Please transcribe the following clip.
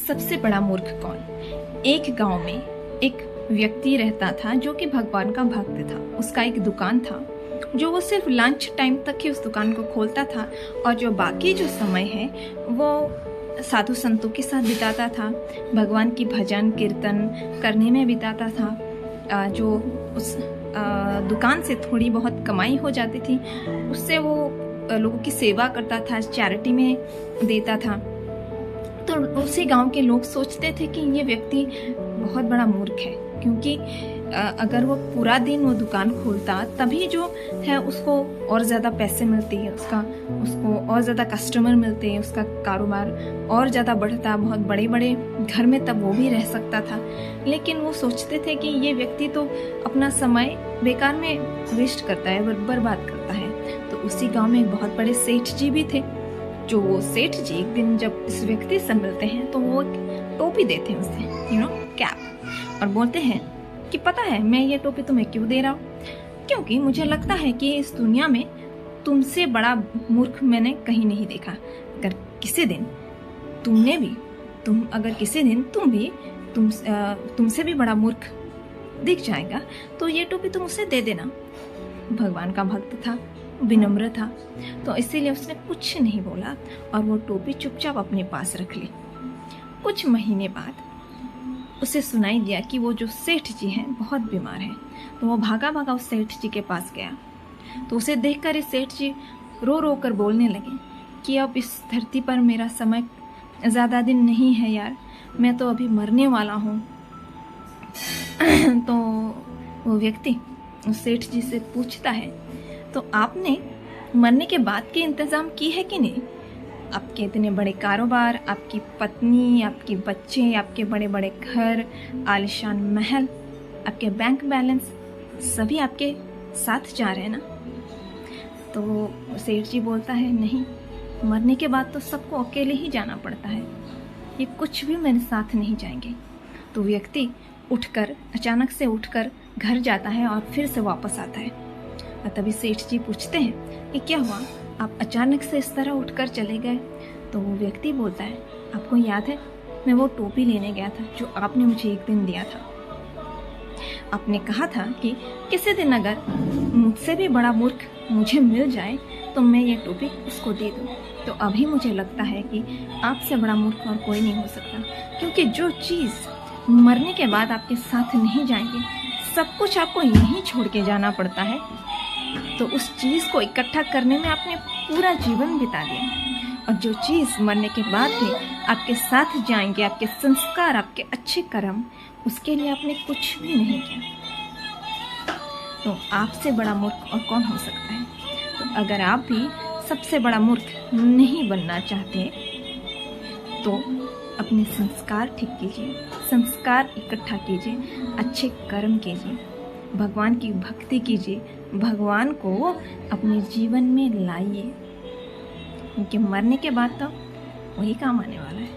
सबसे बड़ा मूर्ख कौन। एक गांव में एक व्यक्ति रहता था जो कि भगवान का भक्त था। उसका एक दुकान था जो वो सिर्फ लंच टाइम तक ही उस दुकान को खोलता था और जो बाकी जो समय है वो साधु संतों के साथ बिताता था, भगवान की भजन कीर्तन करने में बिताता था। जो उस दुकान से थोड़ी बहुत कमाई हो जाती थी उससे वो लोगों की सेवा करता था, चैरिटी में देता था। तो उसी गांव के लोग सोचते थे कि ये व्यक्ति बहुत बड़ा मूर्ख है, क्योंकि अगर वो पूरा दिन वो दुकान खोलता तभी जो है उसको और ज़्यादा पैसे मिलते हैं, उसको और ज़्यादा कस्टमर मिलते हैं, उसका कारोबार और ज़्यादा बढ़ता, बहुत बड़े बड़े घर में तब वो भी रह सकता था। लेकिन वो सोचते थे कि ये व्यक्ति तो अपना समय बेकार में वेस्ट करता है, बर्बाद करता है। तो उसी गाँव में एक बहुत बड़े सेठ जी भी थे। जो वो सेठ जी एक दिन जब इस व्यक्ति से मिलते हैं तो वो एक टोपी देते हैं उसे, कैप, और बोलते हैं कि पता है मैं ये टोपी तुम्हें क्यों दे रहा हूँ, क्योंकि मुझे लगता है कि इस दुनिया में तुमसे बड़ा मूर्ख मैंने कहीं नहीं देखा। अगर किसी दिन तुमसे भी बड़ा मूर्ख दिख जाएगा तो ये टोपी तुम उसे दे देना। भगवान का भक्त था, विनम्र था, तो इसीलिए उसने कुछ नहीं बोला और वो टोपी चुपचाप अपने पास रख ली। कुछ महीने बाद उसे सुनाई दिया कि वो जो सेठ जी हैं बहुत बीमार हैं। तो वो भागा भागा उस सेठ जी के पास गया। तो उसे देखकर इस सेठ जी रो रो कर बोलने लगे कि अब इस धरती पर मेरा समय ज़्यादा दिन नहीं है यार, मैं तो अभी मरने वाला हूँ। तो वो व्यक्ति उस सेठ जी से पूछता है, तो आपने मरने के बाद के इंतज़ाम की है कि नहीं? आपके इतने बड़े कारोबार, आपकी पत्नी, आपके बच्चे, आपके बड़े बड़े घर, आलीशान महल, आपके बैंक बैलेंस सभी आपके साथ जा रहे हैं ना? तो सेठ जी बोलता है, नहीं, मरने के बाद तो सबको अकेले ही जाना पड़ता है, ये कुछ भी मेरे साथ नहीं जाएंगे। तो व्यक्ति अचानक से उठकर घर जाता है और फिर से वापस आता है। और तभी सेठ जी पूछते हैं कि क्या हुआ, आप अचानक से इस तरह उठकर चले गए? तो वो व्यक्ति बोलता है, आपको याद है मैं वो टोपी लेने गया था जो आपने मुझे एक दिन दिया था। आपने कहा था कि किसी दिन अगर मुझसे भी बड़ा मूर्ख मुझे मिल जाए तो मैं ये टोपी उसको दे दूँ। तो अभी मुझे लगता है कि आपसे बड़ा मूर्ख और कोई नहीं हो सकता, क्योंकि जो चीज़ मरने के बाद आपके साथ नहीं जाएंगे, सब कुछ आपको यहीं छोड़ के जाना पड़ता है। तो उस चीज़ को इकट्ठा करने में आपने पूरा जीवन बिता दिया, और जो चीज़ मरने के बाद भी आपके साथ जाएंगे, आपके संस्कार, आपके अच्छे कर्म, उसके लिए आपने कुछ भी नहीं किया। तो आपसे बड़ा मूर्ख और कौन हो सकता है? तो अगर आप भी सबसे बड़ा मूर्ख नहीं बनना चाहते तो अपने संस्कार ठीक कीजिए, संस्कार इकट्ठा कीजिए, अच्छे कर्म कीजिए, भगवान की भक्ति कीजिए, भगवान को अपने जीवन में लाइए, क्योंकि मरने के बाद तो वही काम आने वाला है।